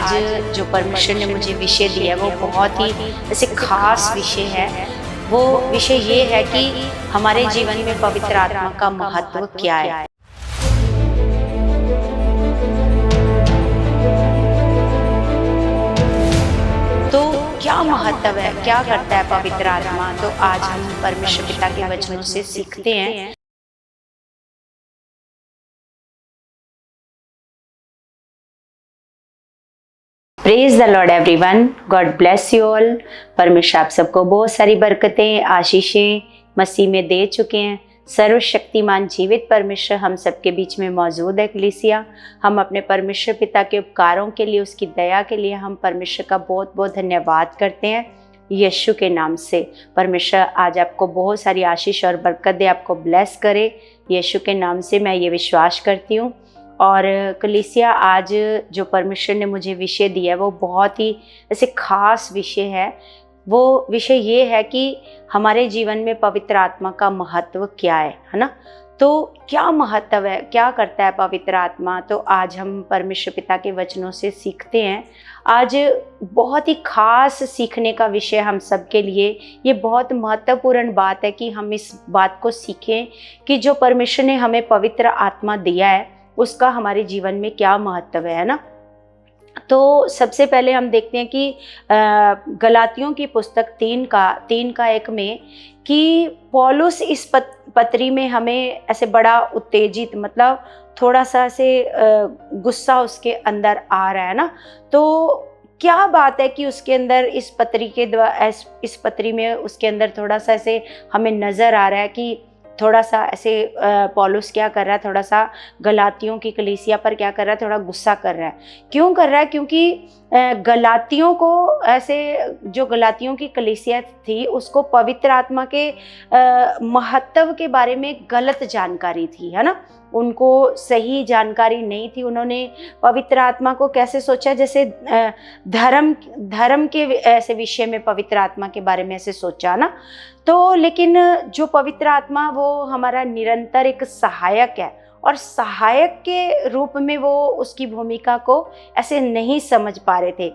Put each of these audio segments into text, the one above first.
आज जो परमेश्वर ने मुझे विषय दिया है वो बहुत ही ऐसे खास विषय है। वो विषय ये है कि हमारे जीवन में पवित्र आत्मा का महत्व क्या है। तो क्या महत्व है, क्या करता है पवित्र आत्मा, तो आज हम परमेश्वर पिता के वचनों से सीखते हैं। Praise the Lord everyone, God bless you all. परमेश्वर आप सबको बहुत सारी बरकतें, आशीषें मसीह में दे चुके हैं। सर्वशक्तिमान जीवित परमेश्वर हम सबके बीच में मौजूद है। कलीसिया, हम अपने परमेश्वर पिता के उपकारों के लिए, उसकी दया के लिए हम परमेश्वर का बहुत बहुत धन्यवाद करते हैं यीशु के नाम से। परमेश्वर आज आपको बहुत सारी आशीष और बरकत दे, आपको ब्लेस करे यीशु के नाम से, मैं ये विश्वास करती हूँ। और कलीसिया, आज जो परमेश्वर ने मुझे विषय दिया है वो बहुत ही ऐसे खास विषय है। वो विषय ये है कि हमारे जीवन में पवित्र आत्मा का महत्व क्या है ना। तो क्या महत्व है, क्या करता है पवित्र आत्मा, तो आज हम परमेश्वर पिता के वचनों से सीखते हैं। आज बहुत ही खास सीखने का विषय हम सब के लिए, ये बहुत महत्वपूर्ण बात है कि हम इस बात को सीखें कि जो परमेश्वर ने हमें पवित्र आत्मा दिया है उसका हमारे जीवन में क्या महत्व है ना। तो सबसे पहले हम देखते हैं कि गलातियों की पुस्तक 3:1 में कि पौलुस इस पत्री में हमें ऐसे बड़ा उत्तेजित, मतलब थोड़ा सा ऐसे गुस्सा उसके अंदर आ रहा है ना। तो क्या बात है कि उसके अंदर इस पत्री में उसके अंदर थोड़ा सा ऐसे हमें नज़र आ रहा है कि थोड़ा सा ऐसे पौलुस क्या कर रहा है, थोड़ा सा गलातियों की कलीसिया पर क्या कर रहा है, थोड़ा गुस्सा कर रहा है। क्यों कर रहा है? क्योंकि गलातियों को ऐसे, जो गलातियों की कलीसिया थी उसको पवित्र आत्मा के महत्व के बारे में गलत जानकारी थी, है ना। उनको सही जानकारी नहीं थी। उन्होंने पवित्र आत्मा को कैसे सोचा, जैसे धर्म के ऐसे विषय में पवित्र आत्मा के बारे में ऐसे सोचा ना। तो लेकिन जो पवित्र आत्मा वो हमारा निरंतर एक सहायक है, और सहायक के रूप में वो उसकी भूमिका को ऐसे नहीं समझ पा रहे थे।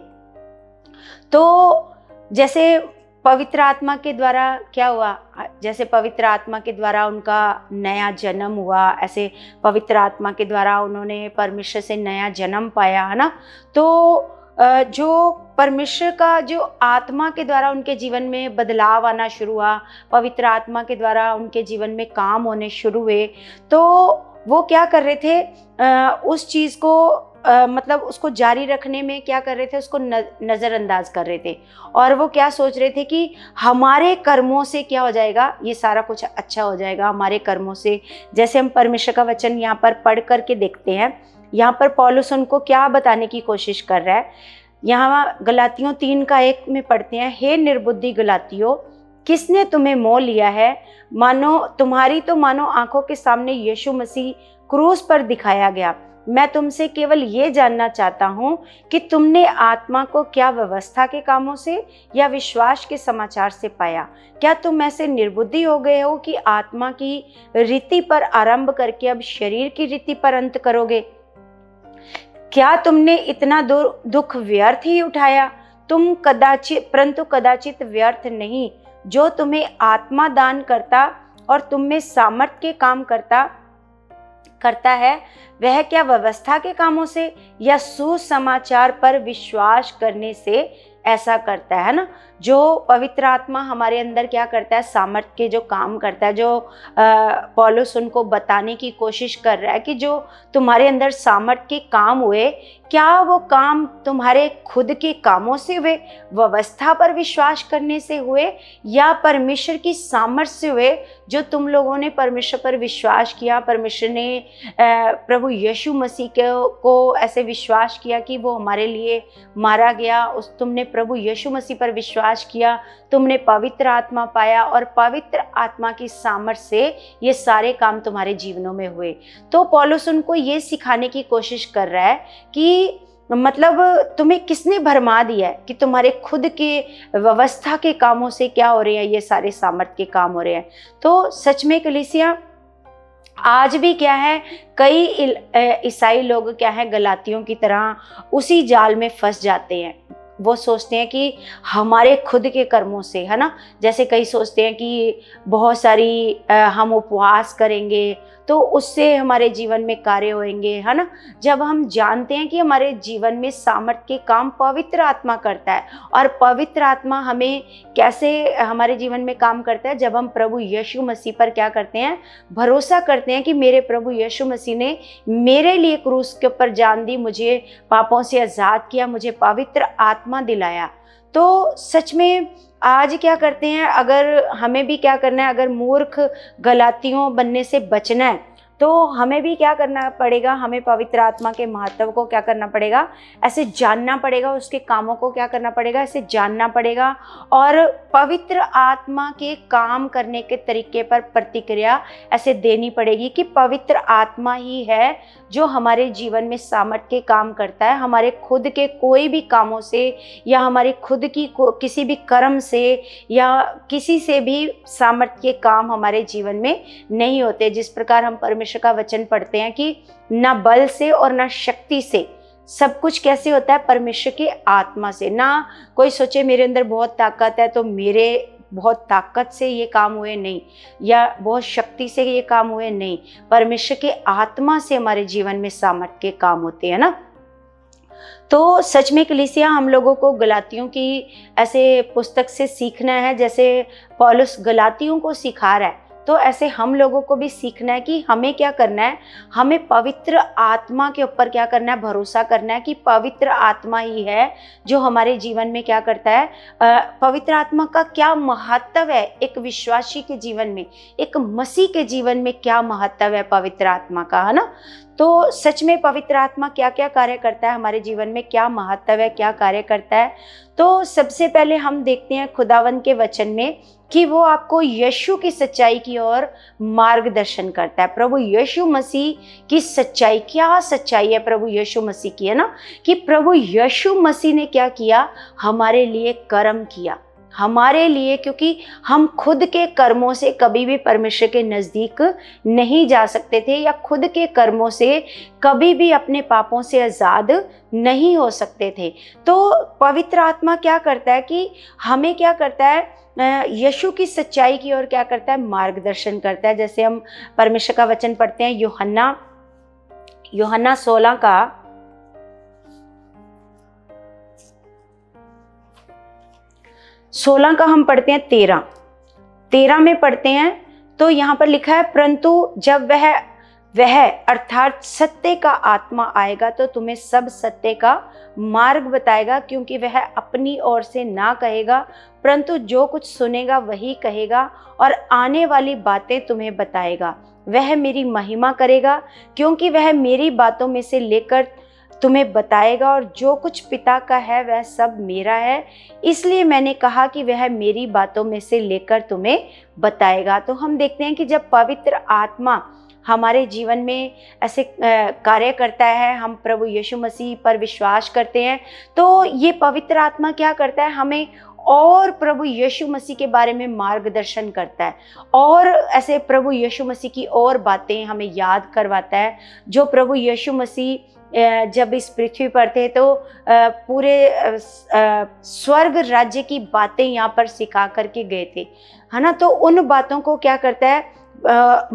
तो जैसे पवित्र आत्मा के द्वारा क्या हुआ, जैसे पवित्र आत्मा के द्वारा उनका नया जन्म हुआ, ऐसे पवित्र आत्मा के द्वारा उन्होंने परमेश्वर से नया जन्म पाया, है ना। तो जो परमेश्वर का जो आत्मा के द्वारा उनके जीवन में बदलाव आना शुरू हुआ, पवित्र आत्मा के द्वारा उनके जीवन में काम होने शुरू हुए, तो वो क्या कर रहे थे, उस चीज़ को मतलब उसको जारी रखने में क्या कर रहे थे, उसको नज़रअंदाज कर रहे थे। और वो क्या सोच रहे थे कि हमारे कर्मों से क्या हो जाएगा, ये सारा कुछ अच्छा हो जाएगा हमारे कर्मों से। जैसे हम परमेश्वर का वचन यहाँ पर पढ़ करके देखते हैं, यहाँ पर पौलुस उनको क्या बताने की कोशिश कर रहा है। यहाँ गलातियों 3:1 में पढ़ते हैं, हे निर्बुद्धि गलातियों, किसने तुम्हें मोह लिया है, मानो तुम्हारी तो मानो आंखों के सामने यीशु मसीह क्रूस पर दिखाया गया। मैं तुमसे केवल ये जानना चाहता हूँ कि तुमने आत्मा को क्या व्यवस्था के कामों से या विश्वास के समाचार से पाया। क्या तुम ऐसे निर्बुद्धि हो गए हो कि आत्मा की रीति पर आरंभ करके अब शरीर की रीति पर अंत करोगे। क्या तुमने इतना दुख व्यर्थ ही उठाया। तुम परंतु कदाचित व्यर्थ नहीं, जो तुम्हें आत्मा दान करता और तुम में सामर्थ के काम करता है, वह क्या व्यवस्था के कामों से या सुसमाचार पर विश्वास करने से ऐसा करता है ना। जो पवित्र आत्मा हमारे अंदर क्या करता है, सामर्थ्य के जो काम करता है, जो पौलुस उनको बताने की कोशिश कर रहा है कि जो तुम्हारे अंदर सामर्थ्य के काम हुए, क्या वो काम तुम्हारे खुद के कामों से हुए, व्यवस्था पर विश्वास करने से हुए, या परमेश्वर की सामर्थ्य से हुए, जो तुम लोगों ने परमेश्वर पर विश्वास किया। परमेश्वर ने प्रभु यीशु मसीह को ऐसे विश्वास किया कि वो हमारे लिए मारा गया, तुमने प्रभु यीशु मसीह पर विश्वास किया, तुमने पवित्र आत्मा पाया, और पवित्र आत्मा की सामर्थ्य से ये सारे काम तुम्हारे जीवनों में हुए। तो पौलुस उनको ये सिखाने की कोशिश कर रहा है कि मतलब तुम्हें किसने भरमा दिया है कि तुम्हारे खुद के व्यवस्था के कामों से क्या हो रहे हैं, ये सारे सामर्थ्य के काम हो रहे हैं। तो सच में कलीसिया, आज भी क्या है, कई ईसाई लोग क्या है, गलातियों की तरह उसी जाल में फंस जाते हैं। वो सोचते हैं कि हमारे खुद के कर्मों से, है ना, जैसे कई सोचते हैं कि बहुत सारी हम उपवास करेंगे तो उससे हमारे जीवन में कार्य होंगे, है ना। जब हम जानते हैं कि हमारे जीवन में सामर्थ्य के काम पवित्र आत्मा करता है, और पवित्र आत्मा हमें कैसे हमारे जीवन में काम करता है, जब हम प्रभु यीशु मसीह पर क्या करते हैं, भरोसा करते हैं कि मेरे प्रभु यीशु मसीह ने मेरे लिए क्रूस के ऊपर जान दी, मुझे पापों से आज़ाद किया, मुझे पवित्र आत्मा दिलाया। तो सच में आज क्या करते हैं, अगर हमें भी क्या करना है, अगर मूर्ख गलातियों बनने से बचना है तो हमें भी क्या करना पड़ेगा, हमें पवित्र आत्मा के महत्व को क्या करना पड़ेगा, ऐसे जानना पड़ेगा, उसके कामों को क्या करना पड़ेगा, ऐसे जानना पड़ेगा, और पवित्र आत्मा के काम करने के तरीके पर प्रतिक्रिया ऐसे देनी पड़ेगी कि पवित्र आत्मा ही है जो हमारे जीवन में सामर्थ्य के काम करता है। हमारे खुद के कोई भी कामों से या हमारे खुद की किसी भी कर्म से या किसी से भी सामर्थ्य के काम हमारे जीवन में नहीं होते। जिस प्रकार हम परमेश्वर का वचन पढ़ते हैं कि ना बल से और ना शक्ति से, सब कुछ कैसे होता है, परमेश्वर की आत्मा से। ना कोई सोचे मेरे अंदर बहुत ताकत है तो मेरे बहुत ताकत से ये काम हुए, नहीं, या बहुत शक्ति से ये काम हुए, नहीं, परमेश्वर के आत्मा से हमारे जीवन में सामर्थ्य के काम होते हैं ना। तो सच में कलीसिया हम लोगों को गलातियों की ऐसे पुस्तक से सीखना है, जैसे पौलुस गलातियों को सिखा रहा है, तो ऐसे हम लोगों को भी सीखना है कि हमें क्या करना है, हमें पवित्र आत्मा के ऊपर क्या करना है, भरोसा करना है कि पवित्र आत्मा ही है जो हमारे जीवन में क्या करता है। पवित्र आत्मा का क्या महत्व है एक विश्वासी के जीवन में, एक मसीह के जीवन में क्या महत्व है पवित्र आत्मा का, है ना। तो सच में पवित्र आत्मा क्या क्या कार्य करता है हमारे जीवन में, क्या महत्व है, क्या कार्य करता है। तो सबसे पहले हम देखते हैं खुदावंद के वचन में कि वो आपको यीशु की सच्चाई की ओर मार्गदर्शन करता है। प्रभु यीशु मसीह की सच्चाई, क्या सच्चाई है प्रभु यीशु मसीह की, है ना, कि प्रभु यीशु मसीह ने क्या किया, हमारे लिए कर्म किया, हमारे लिए, क्योंकि हम खुद के कर्मों से कभी भी परमेश्वर के नज़दीक नहीं जा सकते थे, या खुद के कर्मों से कभी भी अपने पापों से आज़ाद नहीं हो सकते थे। तो पवित्र आत्मा क्या करता है कि हमें क्या करता है, यीशु की सच्चाई की ओर क्या करता है, मार्गदर्शन करता है। जैसे हम परमेश्वर का वचन पढ़ते हैं यूहन्ना 16 का हम पढ़ते हैं 13 में पढ़ते हैं। तो यहाँ पर लिखा है, परंतु जब वह अर्थात सत्य का आत्मा आएगा तो तुम्हें सब सत्य का मार्ग बताएगा, क्योंकि वह अपनी ओर से ना कहेगा, परंतु जो कुछ सुनेगा वही कहेगा, और आने वाली बातें तुम्हें बताएगा। वह मेरी महिमा करेगा, क्योंकि वह मेरी बातों में से लेकर तुम्हें बताएगा, और जो कुछ पिता का है वह सब मेरा है, इसलिए मैंने कहा कि वह मेरी बातों में से लेकर तुम्हें बताएगा। तो हम देखते हैं कि जब पवित्र आत्मा हमारे जीवन में ऐसे कार्य करता है, हम प्रभु यीशु मसीह पर विश्वास करते हैं, तो ये पवित्र आत्मा क्या करता है, हमें और प्रभु यीशु मसीह के बारे में मार्गदर्शन करता है, और ऐसे प्रभु यीशु मसीह की और बातें हमें याद करवाता है। जो प्रभु यीशु मसीह जब इस पृथ्वी पर थे तो पूरे स्वर्ग राज्य की बातें यहाँ पर सिखा करके गए थे, है ना। तो उन बातों को क्या करता है,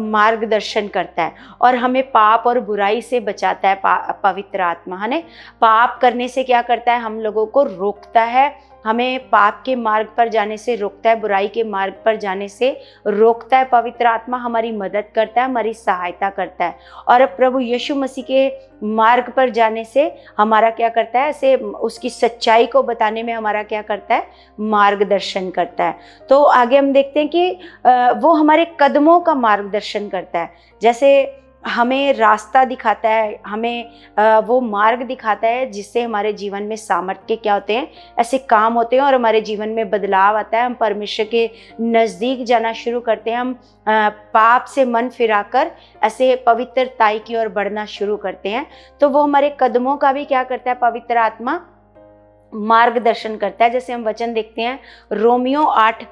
मार्गदर्शन करता है, और हमें पाप और बुराई से बचाता है पवित्र आत्मा, है ना। पाप करने से क्या करता है, हम लोगों को रोकता है, हमें पाप के मार्ग पर जाने से रोकता है, बुराई के मार्ग पर जाने से रोकता है। पवित्र आत्मा हमारी मदद करता है, हमारी सहायता करता है, और प्रभु यीशु मसीह के मार्ग पर जाने से हमारा क्या करता है, ऐसे उसकी सच्चाई को बताने में हमारा क्या करता है, मार्गदर्शन करता है। तो आगे हम देखते हैं कि वो हमारे कदमों का मार्गदर्शन करता है। जैसे हमें रास्ता दिखाता है, हमें वो मार्ग दिखाता है जिससे हमारे जीवन में सामर्थ्य के क्या होते हैं, ऐसे काम होते हैं, और हमारे जीवन में बदलाव आता है। हम परमेश्वर के नज़दीक जाना शुरू करते हैं, हम पाप से मन फिराकर ऐसे पवित्रताई की ओर बढ़ना शुरू करते हैं। तो वो हमारे कदमों का भी क्या करता है, पवित्र आत्मा मार्गदर्शन करता है। जैसे हम वचन देखते हैं रोमियो 8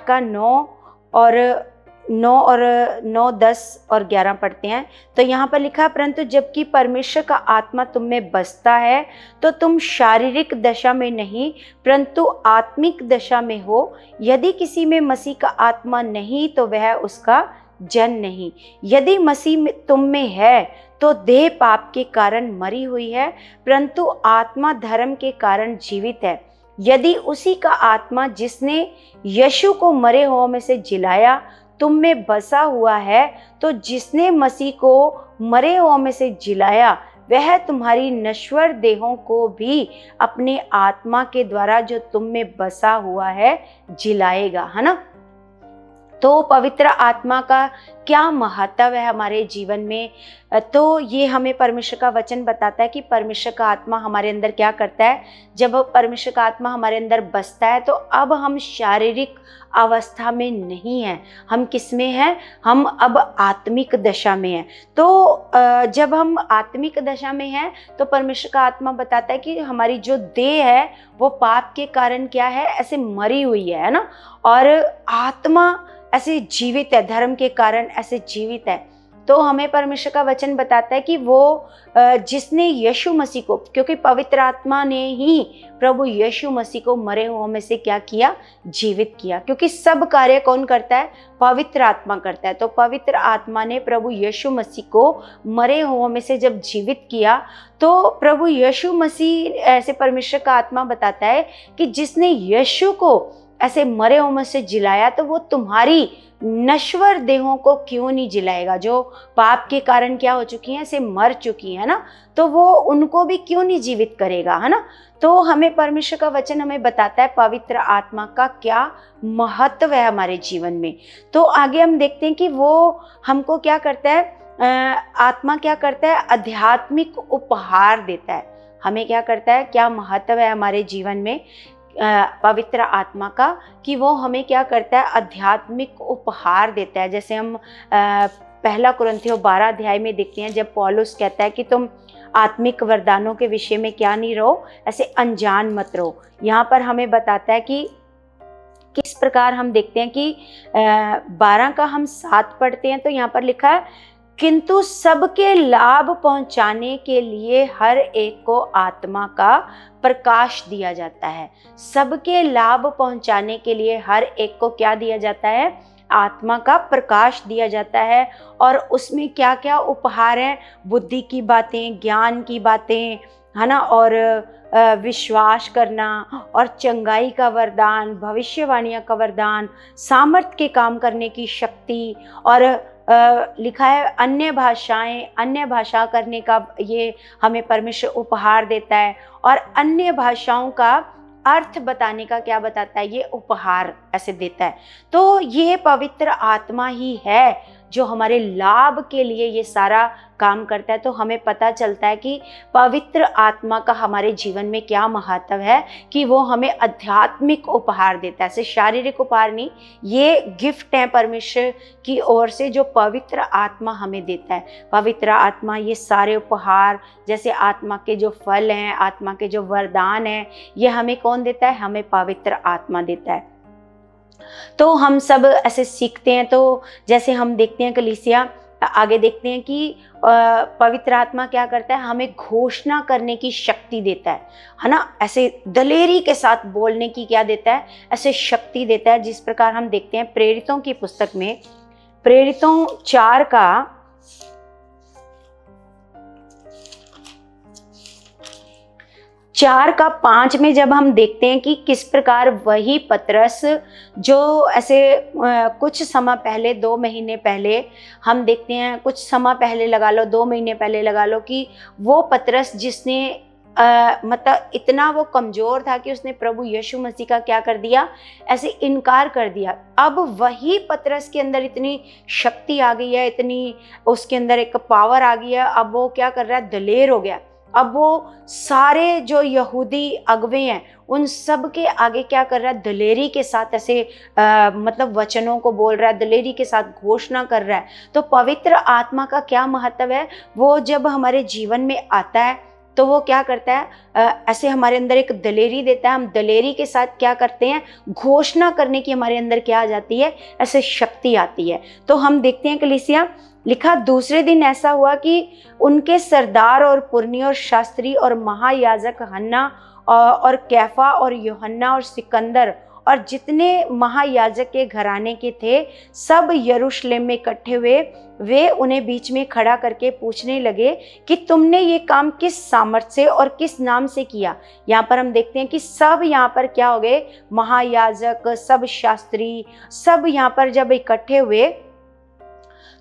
का 9 और 9, 10 और 11 पढ़ते हैं। तो यहाँ पर लिखा है, परंतु जबकि परमेश्वर का आत्मा तुम में बसता है तो तुम शारीरिक दशा में नहीं परंतु आत्मिक दशा में हो। यदि किसी में मसीह का आत्मा नहीं तो वह उसका जन नहीं। यदि मसीह तुम में है तो देह पाप के कारण मरी हुई है परंतु आत्मा धर्म के कारण जीवित है। यदि उसी का आत्मा जिसने यीशु को मरे हुओं में से जिलाया तुम में बसा हुआ है तो जिसने मसीह को मरे हुओं में से जिलाया वह तुम्हारी नश्वर देहों को भी अपने आत्मा के द्वारा जो तुम में बसा हुआ है जिलाएगा, है ना। तो पवित्र आत्मा का क्या महत्व है हमारे जीवन में, तो ये हमें परमेश्वर का वचन बताता है कि परमेश्वर का आत्मा हमारे अंदर क्या करता है। जब परमेश्वर का आत्मा हमारे अंदर बसता है तो अब हम शारीरिक अवस्था में नहीं हैं, हम किस में हैं, हम अब आत्मिक दशा में हैं। तो जब हम आत्मिक दशा में हैं तो परमेश्वर का आत्मा बताता है कि हमारी जो देह है वो पाप के कारण क्या है, ऐसे मरी हुई है ना, और आत्मा ऐसे जीवित है, धर्म के कारण ऐसे जीवित है। तो हमें परमेश्वर का वचन बताता है कि वो जिसने यीशु मसीह को, क्योंकि पवित्र आत्मा ने ही प्रभु यीशु मसीह को मरे हुओं में से क्या किया, जीवित किया। क्योंकि सब कार्य कौन करता है, पवित्र आत्मा करता है। तो पवित्र आत्मा ने प्रभु यीशु मसीह को मरे हुओं में से जब जीवित किया तो प्रभु यीशु मसीह, ऐसे परमेश्वर का आत्मा बताता है कि जिसने यीशु को ऐसे मरे हुओं में से जिलाया तो वो तुम्हारी नश्वर देहों को क्यों नहीं जिलाएगा, जो पाप के कारण क्या हो चुकी हैं, ऐसे मर चुकी हैं ना, तो वो उनको भी क्यों नहीं जीवित करेगा, है ना। तो हमें परमेश्वर का वचन हमें बताता है पवित्र आत्मा का क्या महत्व है हमारे जीवन में। तो आगे हम देखते हैं कि वो हमको क्या करता है, आत्मा क्या करता है, आध्यात्मिक उपहार देता है। हमें क्या करता है, क्या महत्व है हमारे जीवन में पवित्र आत्मा का, कि वो हमें क्या करता है, आध्यात्मिक उपहार देता है। जैसे हम पहला कुरिन्थियों 12 अध्याय में देखते हैं जब पौलुस कहता है कि तुम आत्मिक वरदानों के विषय में क्या नहीं रहो, ऐसे अनजान मत रहो। यहाँ पर हमें बताता है कि किस प्रकार हम देखते हैं कि 12 का हम 7 पढ़ते हैं तो यहाँ पर लिखा है, किंतु सबके लाभ पहुंचाने के लिए हर एक को आत्मा का प्रकाश दिया जाता है। सबके लाभ पहुंचाने के लिए हर एक को क्या दिया जाता है, आत्मा का प्रकाश दिया जाता है। और उसमें क्या क्या उपहार हैं, बुद्धि की बातें, ज्ञान की बातें, है ना, और विश्वास करना, और चंगाई का वरदान, भविष्यवाणियां का वरदान, सामर्थ के काम करने की शक्ति, और लिखा है अन्य भाषाएं, अन्य भाषा करने का ये हमें परमेश्वर उपहार देता है। और अन्य भाषाओं का अर्थ बताने का क्या बताता है, ये उपहार ऐसे देता है। तो ये पवित्र आत्मा ही है जो हमारे लाभ के लिए ये सारा काम करता है। तो हमें पता चलता है कि पवित्र आत्मा का हमारे जीवन में क्या महत्व है, कि वो हमें आध्यात्मिक उपहार देता है, ऐसे शारीरिक उपहार नहीं, ये गिफ्ट है परमेश्वर की ओर से जो पवित्र आत्मा हमें देता है। पवित्र आत्मा ये सारे उपहार, जैसे आत्मा के जो फल हैं, आत्मा के जो वरदान हैं, ये हमें कौन देता है, हमें पवित्र आत्मा देता है। तो हम सब ऐसे सीखते हैं। तो जैसे हम देखते हैं कलीसिया, आगे देखते हैं कि पवित्र आत्मा क्या करता है, हमें घोषणा करने की शक्ति देता है ना, ऐसे दलेरी के साथ बोलने की क्या देता है, ऐसे शक्ति देता है। जिस प्रकार हम देखते हैं प्रेरितों की पुस्तक में, प्रेरितों 4 का 5 में जब हम देखते हैं कि किस प्रकार वही पतरस जो ऐसे कुछ समय पहले, 2 महीने पहले हम देखते हैं, कुछ समय पहले लगा लो, 2 महीने पहले लगा लो, कि वो पतरस जिसने मतलब इतना वो कमज़ोर था कि उसने प्रभु यीशु मसीह का क्या कर दिया, ऐसे इनकार कर दिया। अब वही पतरस के अंदर इतनी शक्ति आ गई है, इतनी उसके अंदर एक पावर आ गई है, अब वो क्या कर रहा है, दलेर हो गया। अब वो सारे जो यहूदी अगवे हैं उन सब के आगे क्या कर रहा है, दलेरी के साथ ऐसे मतलब वचनों को बोल रहा है, दलेरी के साथ घोषणा कर रहा है। तो पवित्र आत्मा का क्या महत्व है, वो जब हमारे जीवन में आता है तो वो क्या करता है, ऐसे हमारे अंदर एक दलेरी देता है। हम दलेरी के साथ क्या करते हैं, घोषणा करने की हमारे अंदर क्या आ जाती है, ऐसे शक्ति आती है। तो हम देखते हैं कलीसिया, लिखा दूसरे दिन ऐसा हुआ कि उनके सरदार और पुरनी और शास्त्री और महायाजक हन्ना और कैफा और यूहन्ना और सिकंदर और जितने महायाजक के घराने के थे सब यरूशलेम में इकट्ठे हुए। वे उन्हें बीच में खड़ा करके पूछने लगे कि तुमने ये काम किस सामर्थ्य से और किस नाम से किया। यहाँ पर हम देखते हैं कि सब यहाँ पर क्या हो गए, महायाजक, सब शास्त्री, सब यहाँ पर जब इकट्ठे हुए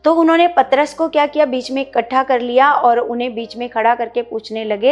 तो उन्होंने पतरस को क्या किया, बीच में इकट्ठा कर लिया और उन्हें बीच में खड़ा करके पूछने लगे,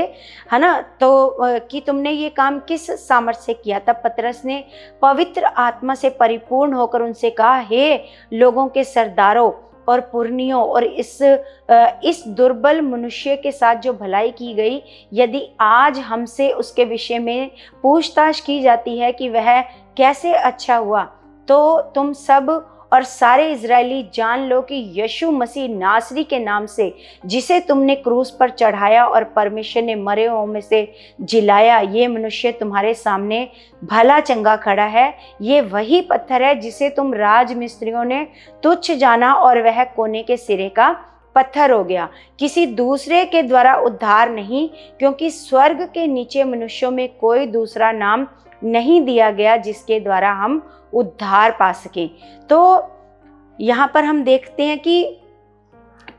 है ना, तो कि तुमने ये काम किस सामर्थ्य से किया। तब पतरस ने पवित्र आत्मा से परिपूर्ण होकर उनसे कहा, हे लोगों के सरदारों और पुरनियों और इस दुर्बल मनुष्य के साथ जो भलाई की गई, यदि आज हमसे उसके विषय में पूछताछ की जाती है कि वह कैसे अच्छा हुआ, तो तुम सब और सारे इजरायली जान लो कि यीशु मसीह नासरी के नाम से, जिसे तुमने क्रूस पर चढ़ाया और परमेश्वर ने मरे हुओं में से जिलाया, ये मनुष्य तुम्हारे सामने भला चंगा खड़ा है। ये वही पत्थर है जिसे तुम राजमिस्त्रियों ने तुच्छ जाना और वह कोने के सिरे का पत्थर हो गया। किसी दूसरे के द्वारा उद्धार नहीं, क्योंकि स्वर्ग के नीचे मनुष्यों में कोई दूसरा नाम नहीं दिया गया जिसके द्वारा हम उद्धार पा सकें। तो यहाँ पर हम देखते हैं कि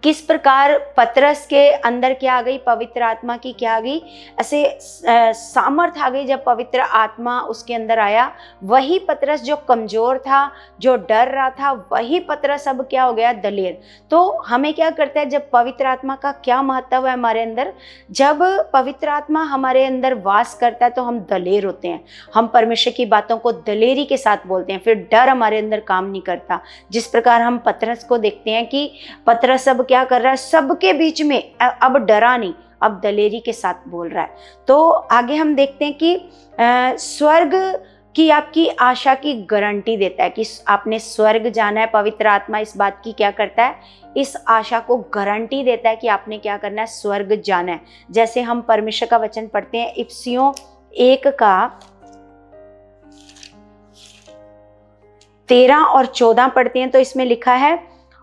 किस प्रकार पतरस के अंदर क्या आ गई, पवित्र आत्मा की क्या आ गई, ऐसे सामर्थ आ गई। जब पवित्र आत्मा उसके अंदर आया, वही पतरस जो कमजोर था, जो डर रहा था, वही पतरस अब क्या हो गया, दलेर। तो हमें क्या करता है, जब पवित्र आत्मा का क्या महत्व है हमारे अंदर, जब पवित्र आत्मा हमारे अंदर वास करता है तो हम दलेर होते हैं। हम परमेश्वर की बातों को दलेरी के साथ बोलते हैं, फिर डर हमारे अंदर काम नहीं करता। जिस प्रकार हम पतरस को देखते हैं कि पतरस अब क्या कर रहा है, सबके बीच में अब डरा नहीं, अब दलेरी के साथ बोल रहा है। तो आगे हम देखते हैं कि स्वर्ग की आपकी आशा की गारंटी देता है कि आपने स्वर्ग जाना है। पवित्र आत्मा इस बात की क्या करता है, इस आशा को गारंटी देता है कि आपने क्या करना है, स्वर्ग जाना है। जैसे हम परमेश्वर का वचन पढ़ते हैं, इफिसियों 1 का 13 और 14 पढ़ते हैं, तो इसमें लिखा है,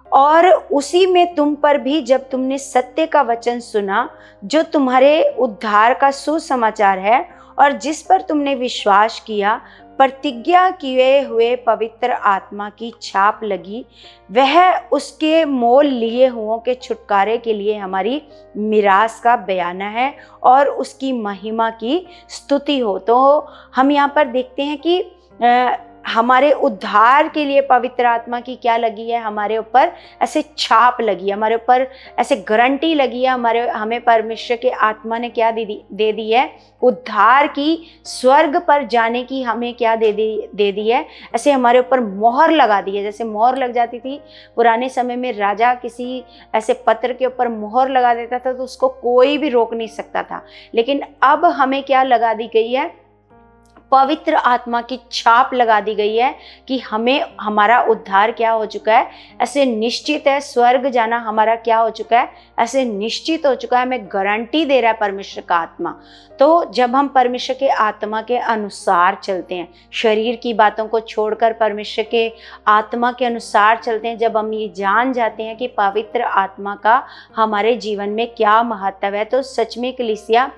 और उसी में तुम पर भी जब तुमने सत्य का वचन सुना, जो तुम्हारे उद्धार का सुसमाचार है, और जिस पर तुमने विश्वास किया, प्रतिज्ञा किए हुए पवित्र आत्मा की छाप लगी। वह उसके मोल लिए हुओं के छुटकारे के लिए हमारी मिरास का बयाना है और उसकी महिमा की स्तुति हो। तो हम यहाँ पर देखते हैं कि हमारे उद्धार के लिए पवित्र आत्मा की क्या लगी है, हमारे ऊपर ऐसे छाप लगी है, हमारे ऊपर ऐसे गारंटी लगी है। हमें परमेश्वर के आत्मा ने क्या दे दी है, उद्धार की, स्वर्ग पर जाने की हमें क्या दे दी है, ऐसे हमारे ऊपर मोहर लगा दी है। जैसे मोहर लग जाती थी पुराने समय में, राजा किसी ऐसे पत्र के ऊपर मोहर लगा देता था तो उसको कोई भी रोक नहीं सकता था। लेकिन अब हमें क्या लगा दी गई है, पवित्र आत्मा की छाप लगा दी गई है कि हमें, हमारा उद्धार क्या हो चुका है, ऐसे निश्चित है। स्वर्ग जाना हमारा क्या हो चुका है, ऐसे निश्चित हो चुका है। हमें गारंटी दे रहा है परमेश्वर का आत्मा। तो जब हम परमेश्वर के आत्मा के अनुसार चलते हैं, शरीर की बातों को छोड़कर परमेश्वर के आत्मा के अनुसार चलते हैं, जब हम ये जान जाते हैं कि पवित्र आत्मा का हमारे जीवन में क्या महत्व है, तो सच में कलीसिया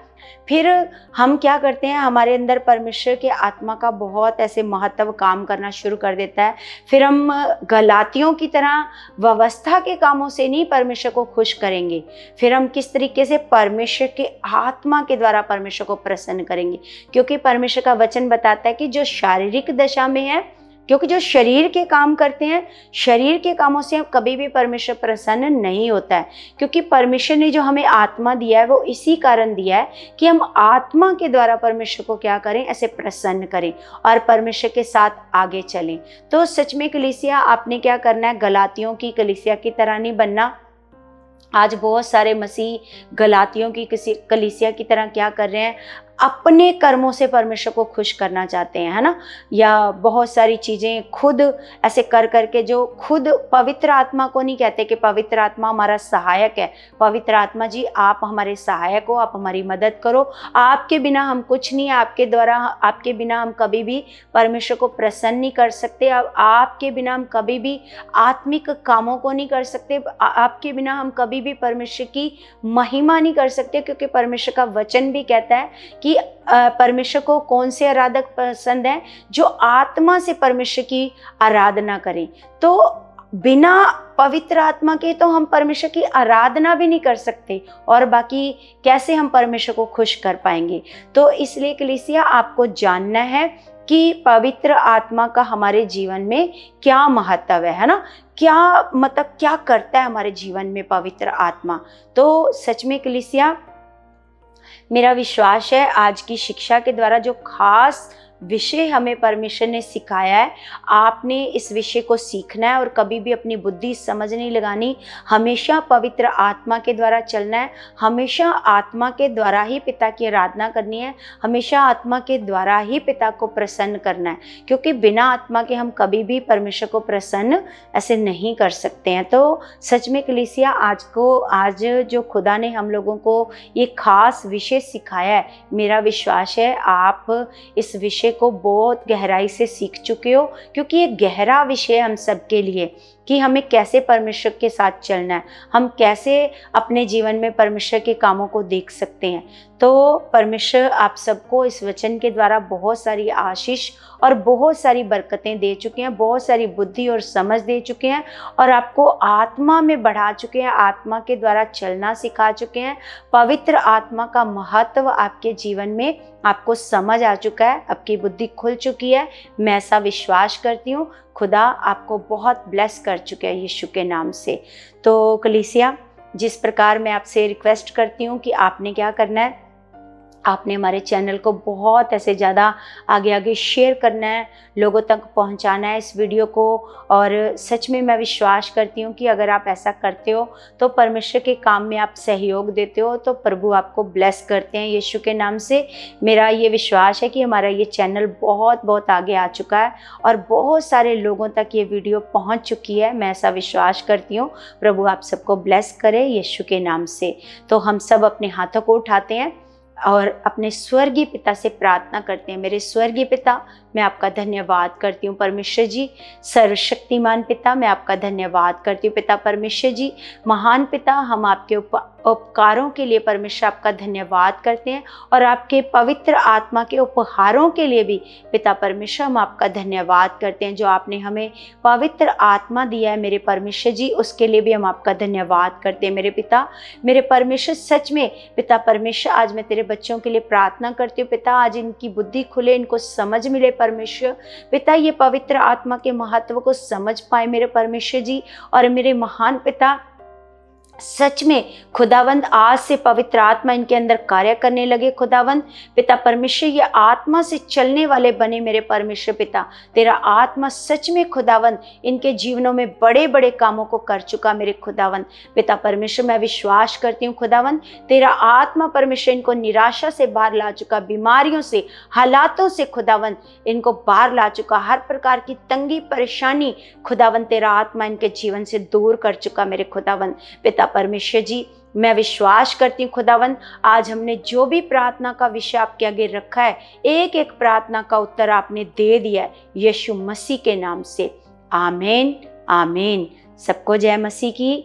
फिर हम क्या करते हैं, हमारे अंदर परमेश्वर के आत्मा का बहुत ऐसे महत्व काम करना शुरू कर देता है। फिर हम गलातियों की तरह व्यवस्था के कामों से नहीं परमेश्वर को खुश करेंगे, फिर हम किस तरीके से परमेश्वर के आत्मा के द्वारा परमेश्वर को प्रसन्न करेंगे। क्योंकि परमेश्वर का वचन बताता है कि जो शारीरिक दशा में है, क्योंकि जो शरीर के काम करते हैं, शरीर के कामों से कभी भी परमेश्वर प्रसन्न नहीं होता है। क्योंकि परमेश्वर ने जो हमें आत्मा दिया है वो इसी कारण दिया है कि हम आत्मा के द्वारा परमेश्वर को क्या करें, ऐसे प्रसन्न करें और परमेश्वर के साथ आगे चलें। तो सच में कलीसिया, आपने क्या करना है, गलातियों की कलीसिया की तरह नहीं बनना। आज बहुत सारे मसीह गलातियों की किसी कलीसिया की तरह क्या कर रहे हैं, अपने कर्मों से परमेश्वर को खुश करना चाहते हैं, है ना, या बहुत सारी चीज़ें खुद ऐसे कर करके, जो खुद पवित्र आत्मा को नहीं कहते कि पवित्र आत्मा हमारा सहायक है, पवित्र आत्मा जी आप हमारे सहायक हो, आप हमारी मदद करो, आपके बिना हम कुछ नहीं, आपके द्वारा, आपके बिना हम कभी भी परमेश्वर को प्रसन्न नहीं कर सकते, आपके बिना हम कभी भी आत्मिक कामों को नहीं कर सकते, आपके बिना हम कभी भी परमेश्वर की महिमा नहीं कर सकते, क्योंकि परमेश्वर का वचन भी कहता है कि परमेश्वर को कौन से आराधक पसंद है, जो आत्मा से परमेश्वर की आराधना करें। तो बिना पवित्र आत्मा के तो हम परमेश्वर की आराधना भी नहीं कर सकते, और बाकी कैसे हम परमेश्वर को खुश कर पाएंगे। तो इसलिए कलीसिया आपको जानना है कि पवित्र आत्मा का हमारे जीवन में क्या महत्व है ना, क्या मतलब क्या करता है हमारे जीवन में पवित्र आत्मा। तो सच में कलीसिया मेरा विश्वास है आज की शिक्षा के द्वारा जो खास विषय हमें परमेश्वर ने सिखाया है, आपने इस विषय को सीखना है और कभी भी अपनी बुद्धि समझ नहीं लगानी, हमेशा पवित्र आत्मा के द्वारा चलना है, हमेशा आत्मा के द्वारा ही पिता की आराधना करनी है, हमेशा आत्मा के द्वारा ही पिता को प्रसन्न करना है, क्योंकि बिना आत्मा के हम कभी भी परमेश्वर को प्रसन्न ऐसे नहीं कर सकते हैं। तो सच में कलीसिया आज जो खुदा ने हम लोगों को ये खास विषय सिखाया है, मेरा विश्वास है आप इस विषय को बहुत गहराई से सीख चुके हो, क्योंकि ये गहरा विषय है हम सबके लिए कि हमें कैसे परमेश्वर के साथ चलना है, हम कैसे अपने जीवन में परमेश्वर के कामों को देख सकते हैं। तो परमेश्वर आप सबको इस वचन के द्वारा बहुत सारी आशीष और बहुत सारी बरकतें दे चुके हैं, बहुत सारी बुद्धि और समझ दे चुके हैं, और आपको आत्मा में बढ़ा चुके हैं, आत्मा के द्वारा चलना सिखा चुके हैं। पवित्र आत्मा का महत्व आपके जीवन में आपको समझ आ चुका है, आपकी बुद्धि खुल चुकी है, मैं ऐसा विश्वास करती हूँ। खुदा आपको बहुत ब्लेस कर चुके हैं यीशु के नाम से। तो कलीसिया जिस प्रकार मैं आपसे रिक्वेस्ट करती हूँ कि आपने क्या करना है, आपने हमारे चैनल को बहुत ऐसे ज़्यादा आगे आगे शेयर करना है, लोगों तक पहुंचाना है इस वीडियो को। और सच में मैं विश्वास करती हूँ कि अगर आप ऐसा करते हो तो परमेश्वर के काम में आप सहयोग देते हो, तो प्रभु आपको ब्लेस करते हैं यीशु के नाम से। मेरा ये विश्वास है कि हमारा ये चैनल बहुत बहुत आगे आ चुका है और बहुत सारे लोगों तक ये वीडियो पहुँच चुकी है, मैं ऐसा विश्वास करती हूँ। प्रभु आप सबको ब्लेस करे यीशु के नाम से। तो हम सब अपने हाथों को उठाते हैं और अपने स्वर्गीय पिता से प्रार्थना करते हैं। मेरे स्वर्गीय पिता, मैं आपका धन्यवाद करती हूँ परमेश्वर जी, सर्वशक्तिमान पिता, मैं आपका धन्यवाद करती हूँ पिता परमेश्वर जी, महान पिता। हम आपके उपकारों के लिए परमेश्वर आपका धन्यवाद करते हैं, और आपके पवित्र आत्मा के उपहारों के लिए भी पिता परमेश्वर हम आपका धन्यवाद करते हैं। जो आपने हमें पवित्र आत्मा दिया है मेरे परमेश्वर जी, उसके लिए भी हम आपका धन्यवाद करते हैं मेरे पिता। मेरे परमेश्वर सच में पिता परमेश्वर, आज मैं तेरे बच्चों के लिए प्रार्थना करती हूँ पिता, आज इनकी बुद्धि खुले, इनको समझ मिले परमेश्वर पिता, ये पवित्र आत्मा के महत्व को समझ पाए मेरे परमेश्वर जी। और मेरे महान पिता, सच में खुदावंद आज से पवित्र आत्मा इनके अंदर कार्य करने लगे खुदावंद पिता परमेश्वर, ये आत्मा से चलने वाले बने मेरे परमेश्वर पिता। तेरा आत्मा सच में खुदावंद इनके जीवनों में बड़े बड़े कामों को कर चुका मेरे खुदावंद पिता परमेश्वर। मैं विश्वास करती हूँ खुदावंद, तेरा आत्मा परमेश्वर इनको निराशा से बाहर ला चुका, बीमारियों से, हालातों से खुदावंद इनको बाहर ला चुका, हर प्रकार की तंगी परेशानी खुदावंद तेरा आत्मा इनके जीवन से दूर कर चुका मेरे खुदावंद पिता परमेश्वर जी। मैं विश्वास करती हूँ खुदावंद, आज हमने जो भी प्रार्थना का विषय आपके आगे रखा है, एक एक प्रार्थना का उत्तर आपने दे दिया है यीशु मसीह के नाम से। आमीन आमीन। सबको जय मसीह की।